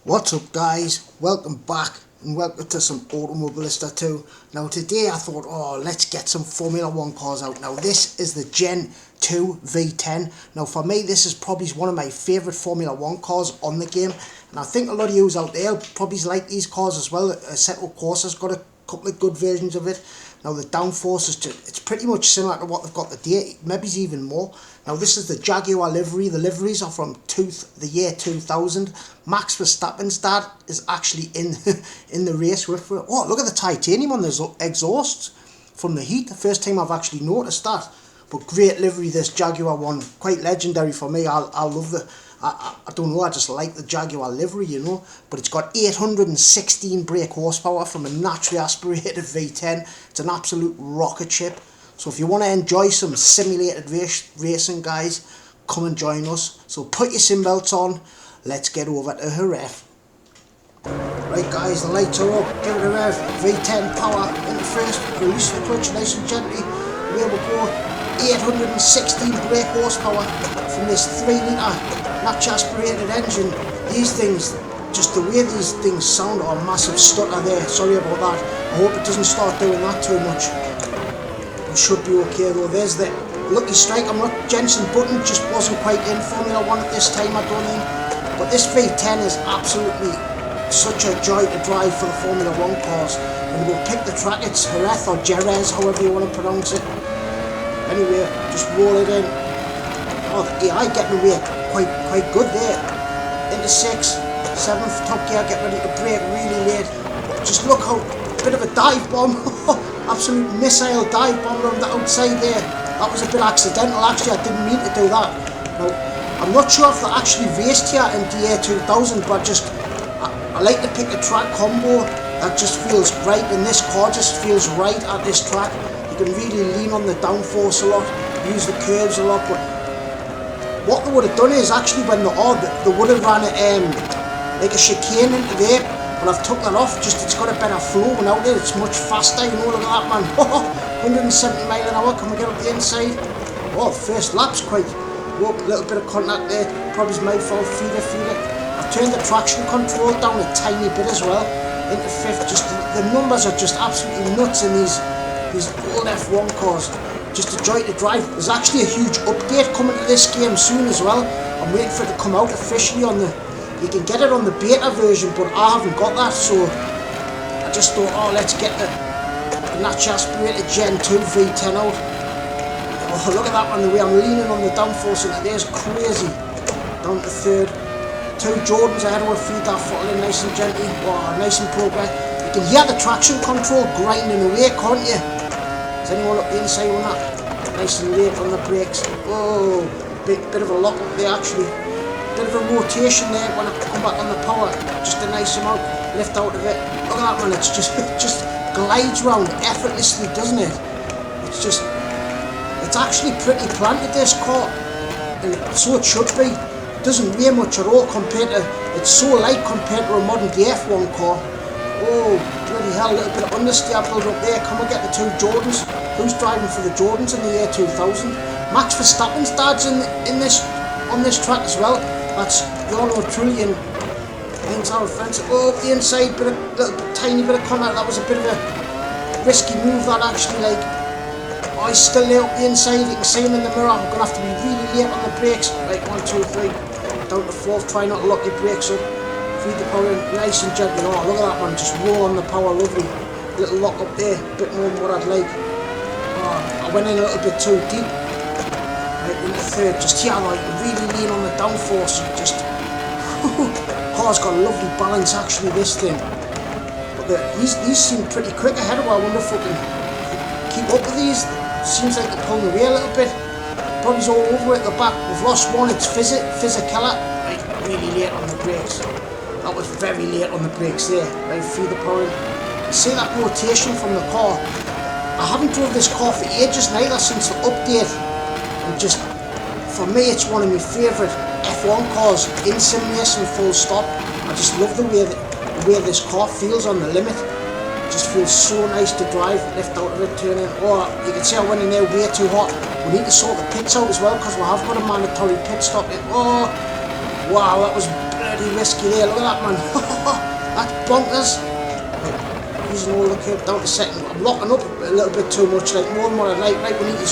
What's up guys, welcome back and welcome to some Automobilista 2. Now today I thought, let's get some Formula 1 cars out. Now this is the Gen 2 V10. Now for me this is probably one of my favourite Formula 1 cars on the game. And I think a lot of you out there probably like these cars as well. Assetto Corsa's got a couple of good versions of it. Now the downforce is it's pretty much similar to what they've got today, maybe even more. Now this is the Jaguar livery. The liveries are from the year 2000. Max Verstappen's dad is actually in the race with it. Oh, look at the titanium on the exhausts from the heat. The first time I've actually noticed that. But great livery, this Jaguar one. Quite legendary for me. I love the... I don't know, I just like the Jaguar livery, you know. But it's got 816 brake horsepower from a naturally aspirated V10. It's an absolute rocket ship. So if you want to enjoy some simulated racing, guys, come and join us. So put your sim belts on. Let's get over to Jerez. Right guys, the lights are up. Give it a rev. V10 power in the first. Release the clutch nice and gently. Away we go. 816 brake horsepower from this 3 litre naturally aspirated engine. These things, just the way these things sound, are a massive stutter there. Sorry about that. I hope it doesn't start doing that too much. We should be okay though. There's the lucky strike. I'm not Jensen Button, just wasn't quite in Formula 1 at this time, I don't think. But this V10 is absolutely such a joy to drive for the Formula 1 cars. When we go pick the track, it's Jerez or Jerez, however you want to pronounce it. Anyway, just roll it in. Oh, the AI getting away quite good there. Into 6th, 7th, top gear, get ready to brake really late. Just look how, bit of a dive bomb. Absolute missile dive bomb on the outside there. That was a bit accidental actually, I didn't mean to do that. Now, I'm not sure if they actually raced here in the year 2000, but I like to pick a track combo that just feels right, and this car just feels right at this track. You can really lean on the downforce a lot, use the curves a lot, but what they would have done is actually when they would have ran like a chicane into there, but I've took that off, just it's got a better flow and out there, it's much faster, you know, look at that man. 170 mile an hour, can we get up the inside? Oh, first lap's quite, whoa, a little bit of contact there, probably my fault, feeder. I've turned the traction control down a tiny bit as well, into 5th, just the numbers are just absolutely nuts in these old F1 cars. Just a joy to drive. There's actually a huge update coming to this game soon as well. I'm waiting for it to come out officially on the... You can get it on the beta version, but I haven't got that, so I just thought, let's get the naturally aspirated Gen 2 V10 out. Oh, look at that one, the way I'm leaning on the downforce into there's crazy. Down to 3rd. 2 Jordans ahead of feed that throttle in nice and gently. Oh, nice and progress. You can hear the traction control grinding away, can't you? Is anyone up the inside on that? Nice and late on the brakes. Oh, bit of a lock up there actually. Bit of a rotation there when I come back on the power. Just a nice amount. Lift out of it. Look at that man, it just glides round effortlessly, doesn't it? It's actually pretty planted, this car. And so it should be. It doesn't weigh much at all compared to... It's so light compared to a modern day F1 car. Oh, bloody hell, a little bit of understeer build up there. Can we get the 2 Jordans? Who's driving for the Jordans in the year 2000? Max Verstappen's dad's on this track as well. That's Jarno Trulli and things are offensive. Oh, up the inside, tiny bit of contact. That was a bit of a risky move that actually, like. Oh, he's still there up the inside. You can see him in the mirror. I'm going to have to be really late on the brakes. Right, 1, 2, 3. Down to 4th. Try not to lock your brakes up. Feed the power in nice and gently. Oh, look at that man, just roll on the power, lovely. Little lock up there, a bit more than what I'd like. Oh, I went in a little bit too deep. Right, into 3rd, just here, like, really lean on the downforce. Just, car's got a lovely balance actually, this thing. But these seem pretty quick ahead of her. I wonder if we can keep up with these. Seems like they're pulling away a little bit. Probably all over at the back. We've lost one, it's Fisichella. Right, really late on the brakes. That was very late on the brakes there. Right, through the power. You see that rotation from the car? I haven't drove this car for ages neither, since the update. And just, for me, it's one of my favourite F1 cars in sim racing, full stop. I just love the way this car feels on the limit. It just feels so nice to drive. Lift out of it, turn in. Oh, you can see I went in there way too hot. We need to sort the pits out as well, because we have got a mandatory pit stop. Oh, wow, that was dirty risky there. Look at that, man. That's bonkers. Right, using all the curb down to second. I'm locking up a little bit too much, like more than what I'd like. Right, we need to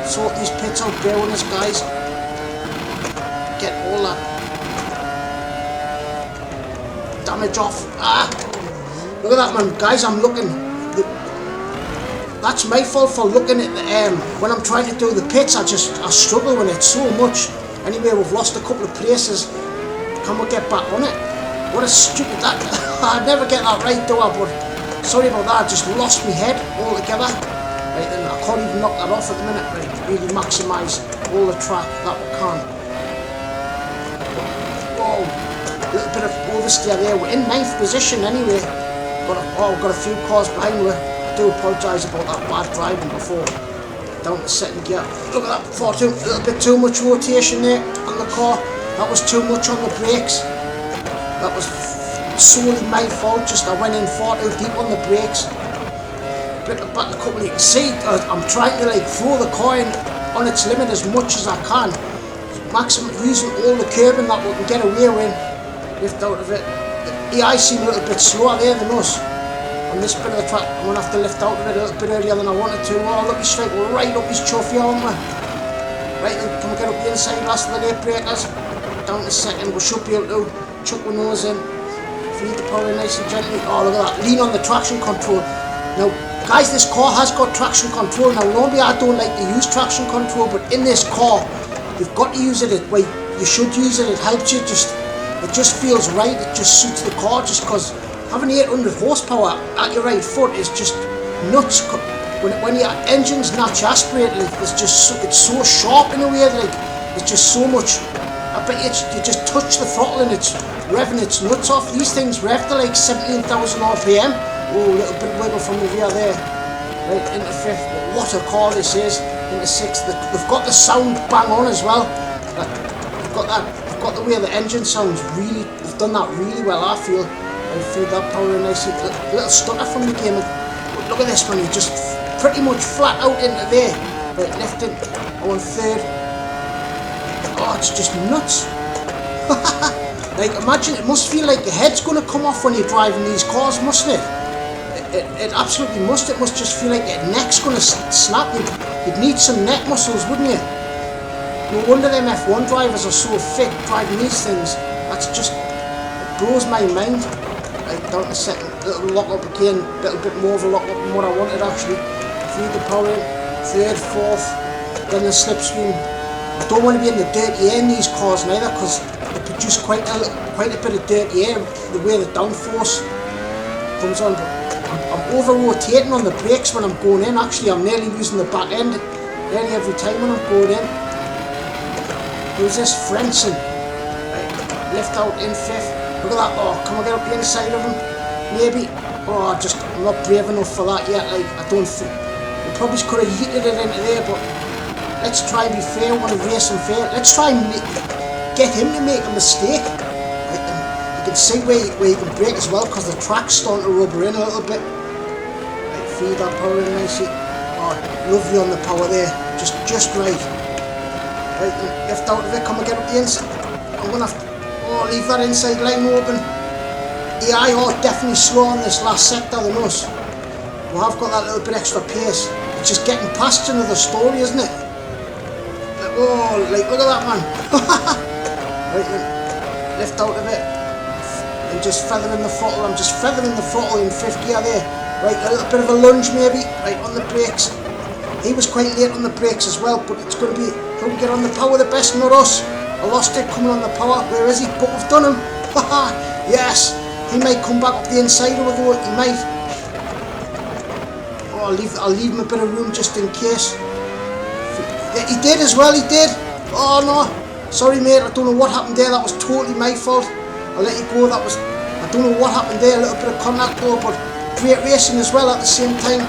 sort these pits out. Bear with us, guys. Get all that damage off. Look at that, man. Guys, I'm looking. That's my fault for looking at the, when I'm trying to do the pits, I struggle with it so much. Anyway, we've lost a couple of places. Can we get back on it? What a stupid that. I never get that right, do I? But sorry about that. I just lost my head altogether. Right, and I can't even knock that off at the minute. Right, really maximise all the track that we can. Whoa, a little bit of oversteer there. We're in 9th position anyway. But we've got a few cars behind. I do apologise about that bad driving before. Down to second gear. Look at that, a little bit too much rotation there on the car. That was too much on the brakes. That was solely my fault. Just I went in far too deep on the brakes. Bit back a couple. You can see I'm trying to like throw the car in on its limit as much as I can. Maximum using all the curbing that we can get away with. Lift out of it. The AI seem a little bit slower there than us. On this bit of the track, I'm going to have to lift out of it a little bit earlier than I wanted to. Oh, look, he's straight right up his chuffy, aren't we? Right, then, can we get up the inside last of the late breakers? Down to second, we should be able to chuck the nose in. Feed the power in nice and gently. Oh, look at that, lean on the traction control. Now, guys, this car has got traction control. Now, normally I don't like to use traction control, but in this car, you've got to use it. Well, you should use it, it helps you. It just feels right, it just suits the car, just because having 800 horsepower at your right foot is just nuts. When your engine's naturally aspirated, it's so sharp in a way, like it's just so much. I bet you just touch the throttle and it's revving its nuts off. These things rev to like 17,000 RPM. Oh, a little bit wiggle from the rear there. Right, into 5th. But what a car this is. Into 6th. They've got the sound bang on as well. They've got the way the engine sounds really. They've done that really well, I feel. And feed that power in nicely. A little stutter from the game. But look at this one, he's just pretty much flat out into there. Right, lifting on 3rd. Oh, it's just nuts. Like, imagine, it must feel like your head's going to come off when you're driving these cars, mustn't it? It absolutely must. It must just feel like your neck's going to snap. You'd need some neck muscles, wouldn't you? No wonder them F1 drivers are so fit driving these things. That's just, it blows my mind. Right, down to second, little lock up again, a little bit more of a lock up than what I wanted actually. Feed the power in, 3rd, 4th, then the slipstream. I don't want to be in the dirty air in these cars neither, because they produce quite a bit of dirty air, the way the downforce comes on. But I'm over rotating on the brakes when I'm going in. Actually, I'm nearly losing the back end nearly every time when I'm going in. Who's this? Frenson. Right, lift out in 5th. Look at that. Oh, can we get up the inside of him? Maybe. Oh, I'm not brave enough for that yet. Like, I don't think. We probably could have yeeted it into there, but let's try and be fair. We want to race him fair. Let's try and get him to make a mistake. Right, and you can see where you can brake as well, because the track's starting to rubber in a little bit. Right, feed that power in nicely. Oh, lovely on the power there. Just right. Right, then lift out of it. Can we get up the inside? I'm going to have to. Oh, leave that inside line open. AI are definitely slow on this last sector than us. We have got that little bit extra pace. It's just getting past another story, isn't it? Oh, like, look at that, man. Right then, lift out of it. And just feathering the throttle. I'm just feathering the throttle in 5th gear there. Right, a little bit of a lunge maybe. Right, on the brakes. He was quite late on the brakes as well, but it's going to be, who can get on the power the best, not us. I lost it coming on the power. Where is he? But we've done him. Yes. He might come back up the inside of it, though. He might. Oh, I'll leave him a bit of room just in case. Yeah, he did as well. He did. Oh no. Sorry, mate. I don't know what happened there. That was totally my fault. I'll let you go. I don't know what happened there. A little bit of contact though, but great racing as well at the same time.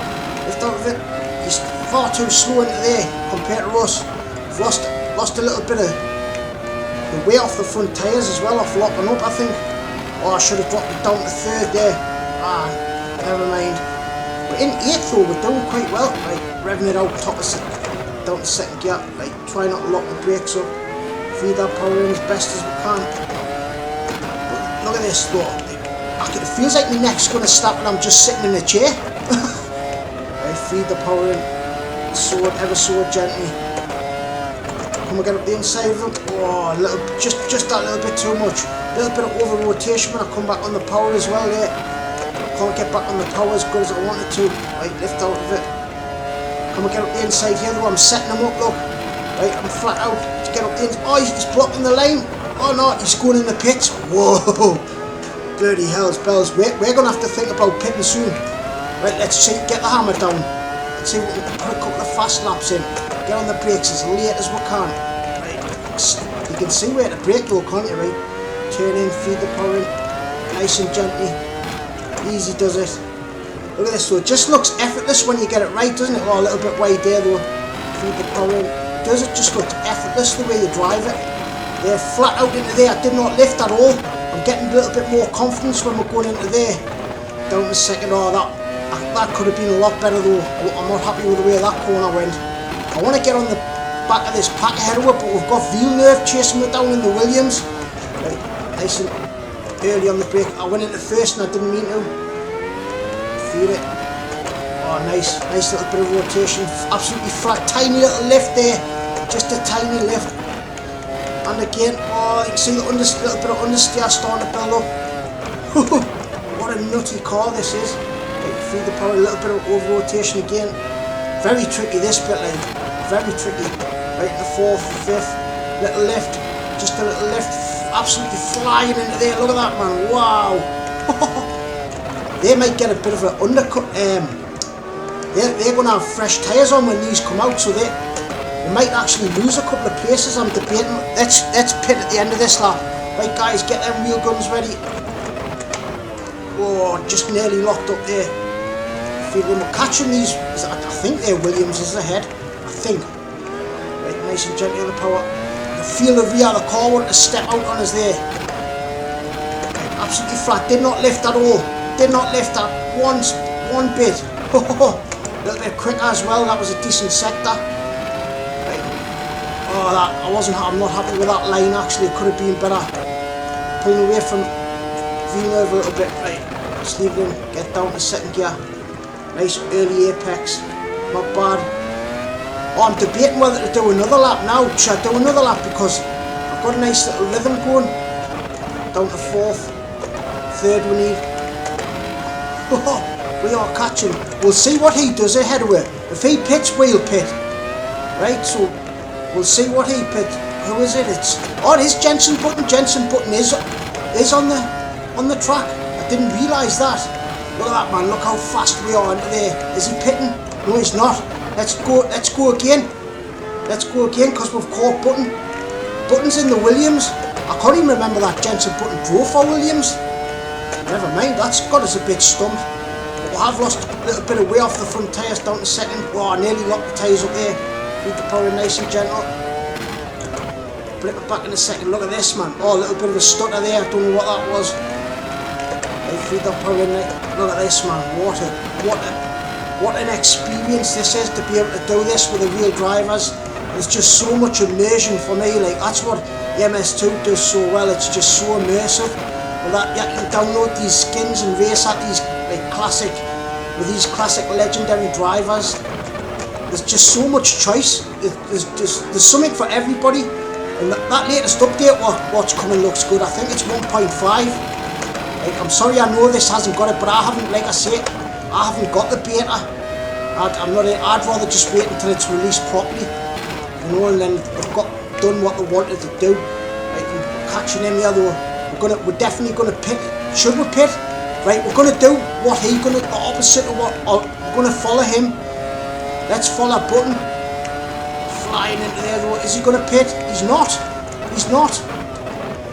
Lift out of it. He's far too slow into there compared to us. We've lost a little bit of the way off the front tyres as well, off locking up, I think. Oh, I should have dropped it down to 3rd there. Ah, never mind. But in 8th though, we're doing quite well. Like, revving it out down to 2nd gear. Like, try not to lock the brakes up. Feed that power in as best as we can. look at this though. It feels like my neck's gonna snap and I'm just sitting in a chair. Right, feed the power in. Ever so gently. Come and get up the inside of them. Oh, just that little bit too much. A little bit of over rotation when I come back on the power as well there. Can't get back on the power as good as I wanted to. Right, lift out of it. Come and get up the inside here though. I'm setting them up, look. Right, I'm flat out to get up the inside. Oh, he's blocking the lane. Oh no, he's going in the pits. Whoa. Bloody hell's bells. We're going to have to think about pitting soon. Right, let's see. Get the hammer down. Let's see if we can put a couple of fast laps in. Get on the brakes as late as we can. Right. You can see where to brake though, can't you, right? Turn in, feed the power in. Nice and gently. Easy does it. Look at this though. It just looks effortless when you get it right, doesn't it? Oh, a little bit wide there though. Feed the power in. Does it just look effortless the way you drive it? They're flat out into there. I did not lift at all. I'm getting a little bit more confidence when we're going into there. Down the second. Oh, that could have been a lot better though. I'm not happy with the way that corner went. I want to get on the back of this pack ahead of it, but we've got Villeneuve chasing me down in the Williams. Right, nice and early on the brake. I went into first and I didn't mean to. Feel it. Oh, nice little bit of rotation. Absolutely flat. Tiny little lift there. Just a tiny lift. And again, oh, you can see the little bit of understeer starting to build up. What a nutty car this is. Right, feed the power, a little bit of over rotation again. Very tricky this bit, like. Very tricky. Right in the fourth, fifth. Little lift. Just a little lift. Absolutely flying into there. Look at that, man. Wow. They might get a bit of an undercut. They're going to have fresh tyres on when these come out, so they might actually lose a couple of places. I'm debating. Let's pit at the end of this lap. Right, guys, get them wheel guns ready. Oh, just nearly locked up there. Feeling we're catching these. I think they're Williams is ahead. I think. Right, nice and gently on the power. The feel of rear, the car wanted to step out on us there. Right, absolutely flat. Did not lift at all. Did not lift that one bit. A little bit quicker as well. That was a decent sector. Right. Oh, I'm not happy with that line actually. It could have been better. Pulling away from Villeneuve a little bit. Right. Just leave them. Get down to second gear. Nice early apex. Not bad. Oh, I'm debating whether to do another lap now. Should I do another lap because I've got a nice little rhythm going. Down to fourth. Third we need. We are catching. We'll see what he does ahead of it. If he pits, we'll pit. Right, so we'll see what he pits. Who is it? It is Jensen Button. Jensen Button is on the track. I didn't realise that. Look at that, man. Look how fast we are into there. Is he pitting? No, he's not. Let's go again. Let's go again because we've caught Button. Button's in the Williams. I can't even remember that Jensen Button drove for Williams. Never mind, that's got us a bit stumped. But we have lost a little bit of weight off the front tyres down to second. Oh, I nearly locked the tyres up there. Feed the power nice and gentle. Blip it back in a second. Look at this, man. Oh, a little bit of a stutter there. I don't know what that was. Feed the power in there. Look at this, man. What an experience this is to be able to do this with the real drivers. There's just so much immersion for me. Like that's what the MS2 does so well. It's just so immersive. That you can download these skins and race at these classic legendary drivers. There's just so much choice. There's something for everybody. And that latest update, what's coming looks good. I think it's 1.5. I'm sorry, I know this hasn't got it, but I haven't, like I say, I haven't got the beta. I'd rather just wait until it's released properly, you know, and then they've done what they wanted to do. We're catching him here though. We're definitely gonna pit. Should we pit? Right, we're gonna do the opposite of what we're gonna follow him. Let's follow Button. Flying into there though. Is he gonna pit? He's not. He's not.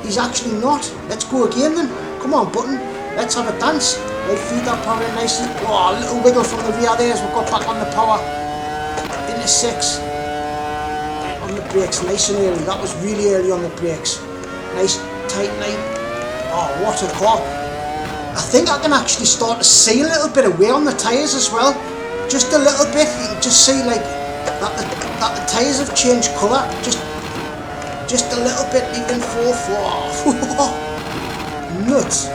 He's actually not. Let's go again then. Come on, Button. Let's have a dance. Right, feed that power in nicely. Oh, a little wiggle from the rear there as we got back on the power. Into six. Right, on the brakes, nice and early. That was really early on the brakes. Nice tight line. Oh, what a car. I think I can actually start to see a little bit of wear on the tyres as well. Just a little bit. You can just see like that the tyres have changed colour. Just a little bit leaving 4-4. nuts.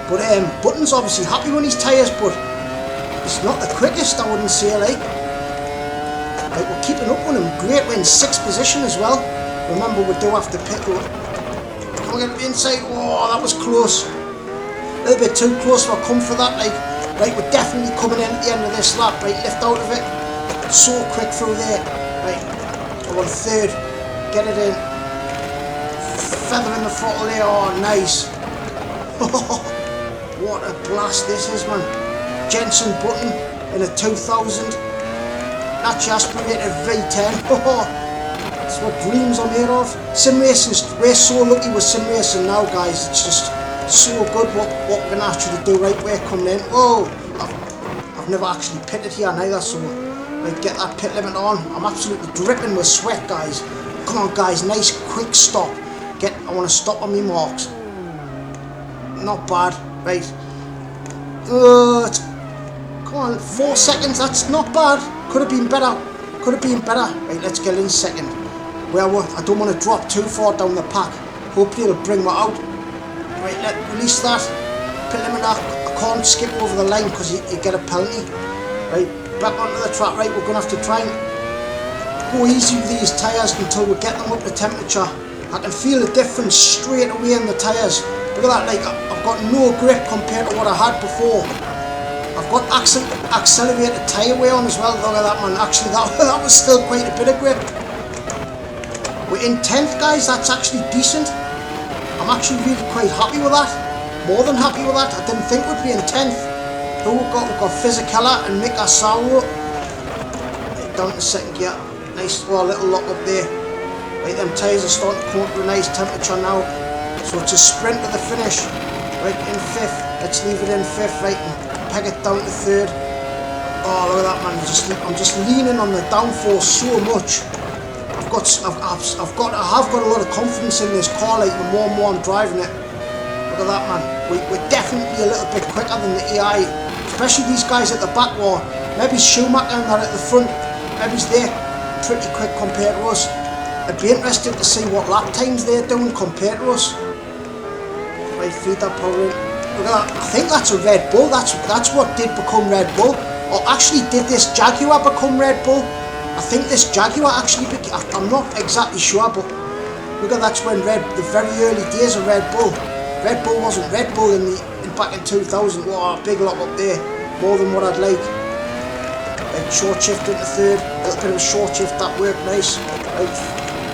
But Button's obviously happy with his tyres, but it's not the quickest, I wouldn't say, like. We're keeping up with him. Great, we're in 6th position as well. Remember, we do have to pit road. Come on, get the inside. Oh, that was close. A little bit too close for comfort, that, like. Right, we're definitely coming in at the end of this lap. Right, lift out of it. So quick through there. Right, we're on 3rd. Get it in. Feather in the throttle there. Oh, nice. What a blast this is, man. Jensen Button in a 2000. Naturally aspirated V10. That's what dreams are made of. Sim racing, we're so lucky with sim racing now, guys. It's just so good what we can actually do. Right, we're coming in. Whoa! I've never actually pitted here neither, so right, get that pit limit on. I'm absolutely dripping with sweat, guys. Come on, guys, nice quick stop. I want to stop on me marks. Not bad, right. Come on, 4 seconds, that's not bad. Could have been better. Could have been better. Right, let's get in 2nd. I don't want to drop too far down the pack. Hopefully it'll bring me out. Right, release that. Pit limit that. I can't skip over the line because you get a penalty. Right, back onto the track. Right, we're going to have to try and go easy with these tyres until we get them up to temperature. I can feel the difference straight away in the tyres. Look at that, like I've got no grip compared to what I had before. I've got accelerated tyre wear on as well. Look at that, man. Actually, that was still quite a bit of grip. We're in 10th, guys. That's actually decent. I'm actually really quite happy with that. More than happy with that. I didn't think we'd be in 10th. Who we've got? We've got Fisichella and Mick Asaro. Right, down to 2nd gear. Nice little lock up there. Right, them tyres are starting to come up to a nice temperature now. So it's a sprint to the finish. Right, in 5th. Let's leave it in 5th, right, and peg it down to 3rd. Oh, look at that, man. I'm just leaning on the downforce so much. I have got a lot of confidence in this car, like the more and more I'm driving it. Look at that, man. We're definitely a little bit quicker than the AI, especially these guys at the back. Or maybe Schumacher and that at the front. Maybe they're pretty quick compared to us. It'd be interesting to see what lap times they're doing compared to us. Right, feed that power in. Look at that. I think that's a Red Bull. That's what did become Red Bull. Or actually, did this Jaguar become Red Bull? I think this Jaguar actually became, I'm not exactly sure, but look at that's when the very early days of Red Bull. Red Bull wasn't Red Bull back in 2000. Wow, big lock up there. More than what I'd like. Like short shift into 3rd. A little bit of a short shift, that worked nice. Right,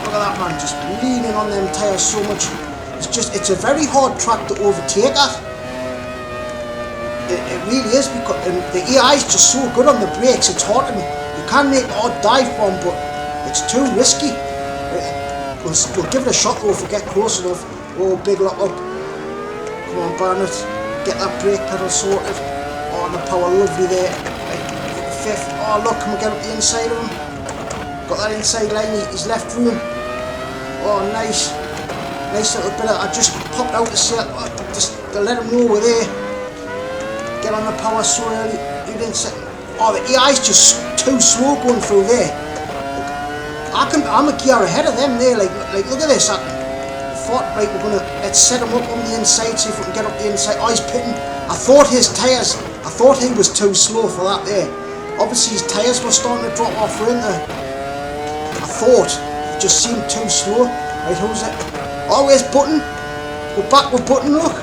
look at that, man. Just leaning on them tyres so much. It's a very hard track to overtake at. It really is, because the AI is just so good on the brakes. It's hard to, you can make an odd dive bomb, but it's too risky. We'll give it a shot though if we get close enough. Oh, big lock up. Come on, Barnett. Get that brake pedal sorted. Oh, and the power, lovely there. Right, 5th. Oh, look, can we get up the inside of him? Got that inside line, he's left room. Oh, nice. Nice little bit of, I just popped out to say, just to let him know we're there. Get on the power so early. You didn't say, oh, the AI's just too slow going through there. I'm a gear ahead of them there. Like look at this. I thought, right, let's set him up on the inside, see if we can get up the inside. Oh, he's pitting. I thought his tyres, I thought he was too slow for that there. Obviously his tyres were starting to drop off, weren't they? I thought it just seemed too slow. Right, who's it? Oh, where's Button? We're back with Button, look.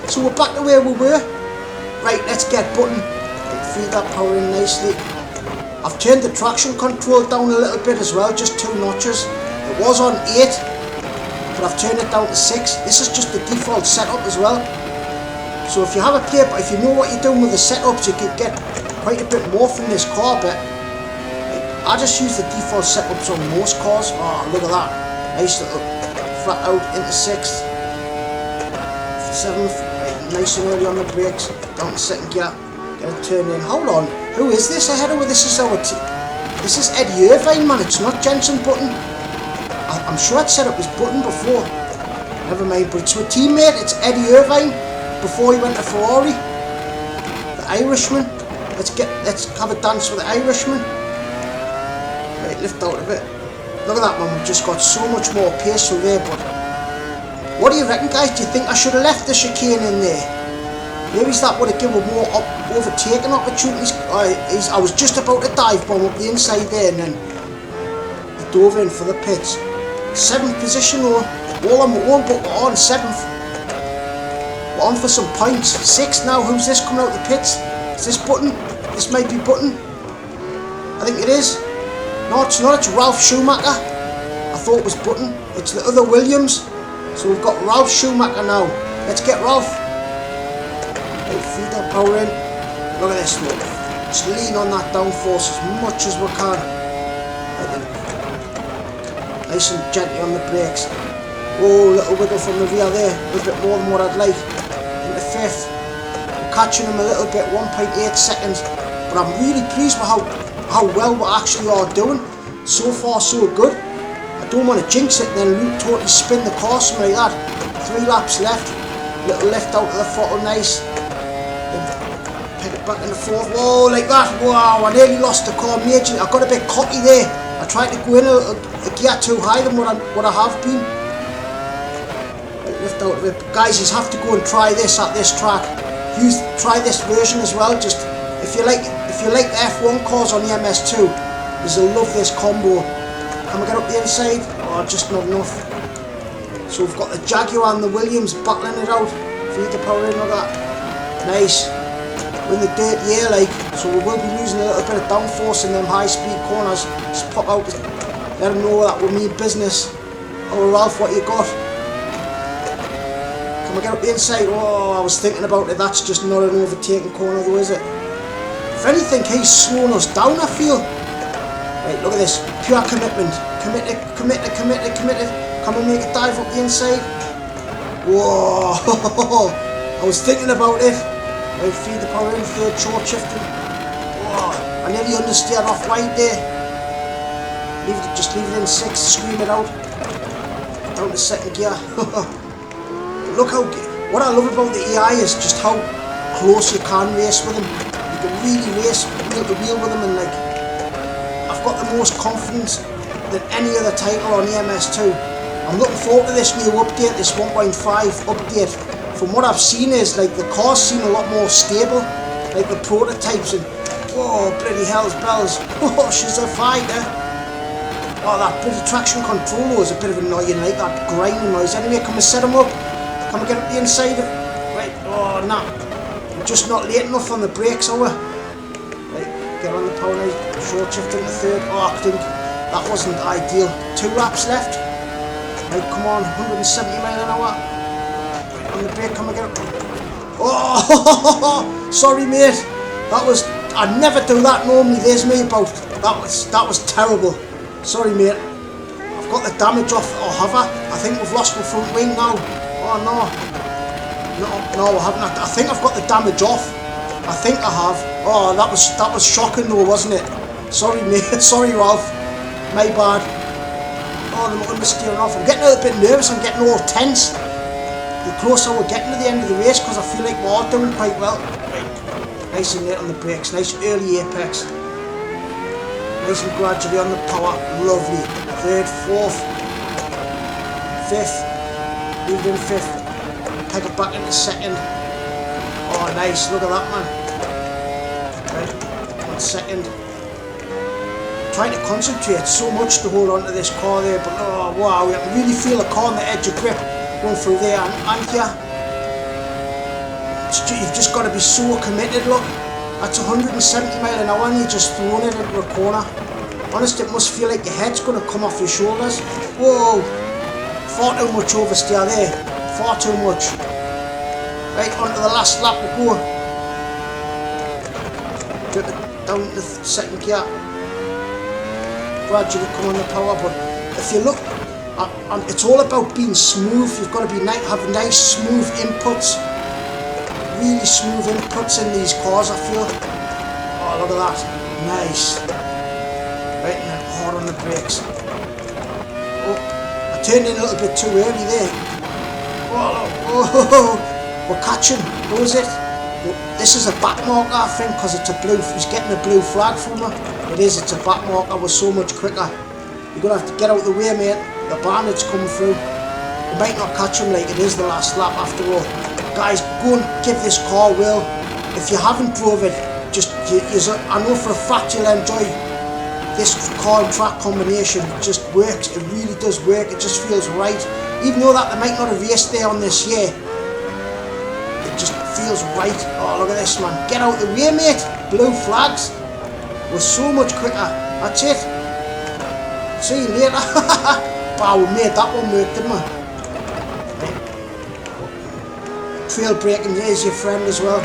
So we're back to where we were. Right, let's get Button. Right, feed that power in nicely. I've turned the traction control down a little bit as well, just 2 notches. It was on 8, but I've turned it down to 6. This is just the default setup as well. So if you have a play, but if you know what you're doing with the setups, you can get quite a bit more from this car. But I just use the default setups on most cars. Oh, look at that. Nice little flat out into 6th. 7th. Right, nice and early on the brakes. Down to 2nd gear. Get a turn in. Hold on. Who is this ahead of us? This is Eddie Irvine, man. It's not Jensen Button. I'm sure I'd set up his Button before. Never mind, but it's a teammate. It's Eddie Irvine before he went to Ferrari. The Irishman. Let's have a dance with the Irishman. Right, lift out of it. Look at that, man. We've just got so much more pace through there, but What do you reckon, guys? Do you think I should have left the chicane in there? Maybe that would have given more overtaking opportunities. I was just about to dive bomb up the inside there, and then he dove in for the pits. 7th position though, all on my own, but we're on 7th. We're on for some points. 6th now. Who's this coming out the pits? Is this Button? This might be Button. I think it is. No, it's not. It's Ralph Schumacher. I thought it was Button. It's the other Williams. So we've got Ralph Schumacher now. Let's get Ralph. Feed that power in. Look at this, look. Just lean on that downforce as much as we can. Nice and gently on the brakes. Oh, little wiggle from the rear there. A little bit more than what I'd like. Into 5th. I'm catching him a little bit, 1.8 seconds. But I'm really pleased with how well we actually are doing. So far, so good. I don't want to jinx it and then totally spin the car something like that. 3 laps left. Little lift out of the throttle, nice. Pick it back in the 4th. Whoa, like that. Wow, I nearly lost the car majorly. I got a bit cocky there. I tried to go in a gear too high than what I have been. Lift out of it. Guys, you have to go and try this at this track. Try this version as well. Just if you like the F1 cars on the MS2, you'll love this combo. Can we get up the inside? Oh, just not enough. So we've got the Jaguar and the Williams battling it out. Feed the power in like that. Nice. We're in the dirt here, like, so we will be losing a little bit of downforce in them high-speed corners. Just pop out, let them know that we mean business. Oh, Ralph, what you got? Can we get up the inside? Oh, I was thinking about it. That's just not an overtaking corner, though, is it? If anything, he's slowing us down, I feel. Right, look at this. Pure commitment. Committed. Can we make a dive up the inside? Whoa! I was thinking about it. Right, feed the power in, 3rd short shifting. Oh, I nearly understeered off wide there. Just leave it in 6th, scream it out. Down to 2nd gear. Look what I love about the AI is just how close you can race with them. You can really race wheel to wheel with them, and like, I've got the most confidence than any other title on the MS2. I'm looking forward to this new update, this 1.5 update. From what I've seen is like the cars seem a lot more stable, like the prototypes, and whoa, bloody hell's bells. Oh, she's a fighter. Oh, that bloody traction control is a bit of annoying, like that grinding noise. Anyway, can we set them up? Can we get up the inside of it? Right, oh nah. We're just not late enough on the brakes, are we? Right, get on the power now, short shift into 3rd. Oh, I think that wasn't ideal. 2 laps left. Right, come on, 170 miles an hour. On the brake, can we get up? Oh, sorry mate. I'd never do that normally. There's me about. That was terrible. Sorry mate. I've got the damage off, or have I? I think we've lost the front wing now. Oh no. No, I haven't. I think I've got the damage off. I think I have. Oh, that was shocking though, wasn't it? Sorry mate. Sorry Ralph. My bad. Oh, I'm understeering off. I'm getting a little bit nervous. I'm getting all tense. The closer we're getting to the end of the race, because I feel like we are doing quite well. Right. Nice and late on the brakes, nice early apex. Nice and gradually on the power, lovely. 3rd, 4th, 5th, moved in 5th. Peg it back into 2nd. Oh nice, look at that man. Right, 1 second. Trying to concentrate so much to hold on to this car there, but oh wow, you can really feel the car on the edge of grip. Going through there and here. You've just got to be so committed, look. That's 170 miles an hour and you're just throwing it into a corner. Honestly, it must feel like your head's going to come off your shoulders. Whoa! Far too much oversteer there. Far too much. Right, on to the last lap we go. Get it down to the 2nd gear. Gradually come on the power, but if you look, it's all about being smooth. You've got to be have nice smooth inputs, really smooth inputs in these cars, I feel. Oh, look at that, nice. Right, and then hard on the brakes. Oh, I turned in a little bit too early there. Oh, we're catching. What was it? This is a back marker, I think, because it's a blue. He's getting a blue flag from her. It is. It's a back marker. We're so much quicker. You're gonna have to get out of the way, mate. The bandit's coming through. You might not catch him like it is the last lap after all. Guys, go and give this car a whirl. If you haven't drove it, just I know for a fact you'll enjoy this car and track combination. It just works. It really does work. It just feels right. Even though that they might not have raced there on this year, it just feels right. Oh, look at this, man. Get out the way, mate. Blue flags. We're so much quicker. That's it. See you later. Wow, we made that one work, didn't we? Trail braking, there's your friend as well.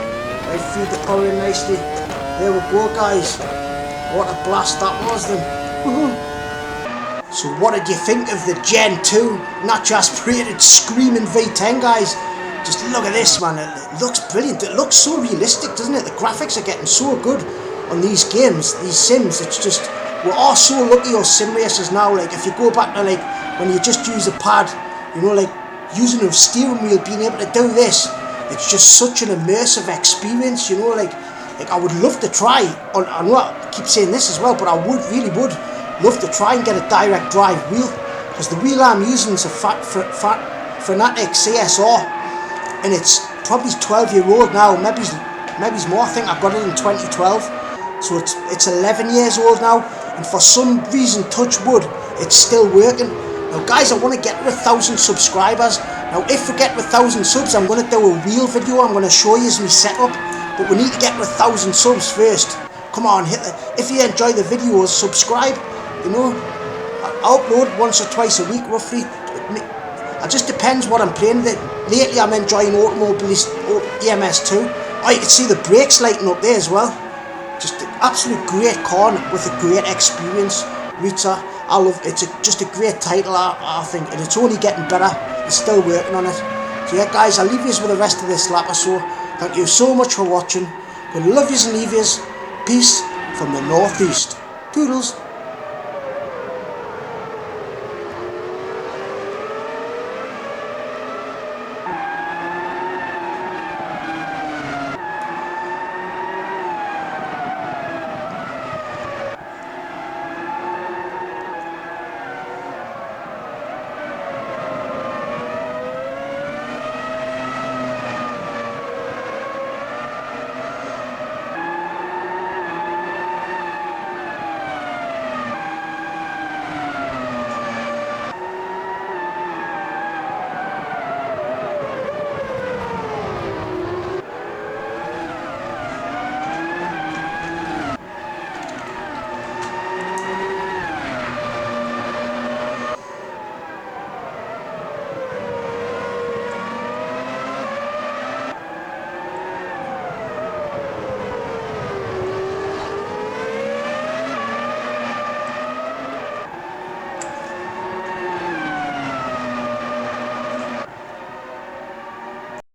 Right, feed the power in nicely. There we go, guys. What a blast that was then. So what did you think of the Gen 2 notch aspirated screaming V10, guys? Just look at this, man. It looks brilliant. It looks so realistic, doesn't it? The graphics are getting so good on these games, these sims. It's just, we're all so lucky as sim racers now. Like, if you go back to like when you just use a pad, you know, like using a steering wheel, being able to do this, it's just such an immersive experience, you know. Like I would love to try, I know I keep saying this as well, but I really would love to try and get a direct drive wheel, because the wheel I'm using is a Fanatic CSR, and it's probably 12-year-old now, maybe more. I think I got it in 2012, so it's 11 years old now, and for some reason, touch wood, it's still working. Now guys, I want to get to 1,000 subscribers. Now if we get to 1,000 subs, I'm going to do a wheel video. I'm going to show you my setup, but we need to get to 1,000 subs first. Come on, hit the, if you enjoy the videos, subscribe. You know, I upload once or twice a week roughly. It just depends what I'm playing with it. Lately I'm enjoying Automobilista EMS2. Oh, you can see the brakes lighting up there as well. Just an absolute great car with a great experience. Rita, I love it. It's just a great title, I think, and it's only getting better. It's still working on it. So yeah, guys, I'll leave you with the rest of this lap or so. Thank you so much for watching. We love yous and leave yous. Peace from the northeast. Toodles.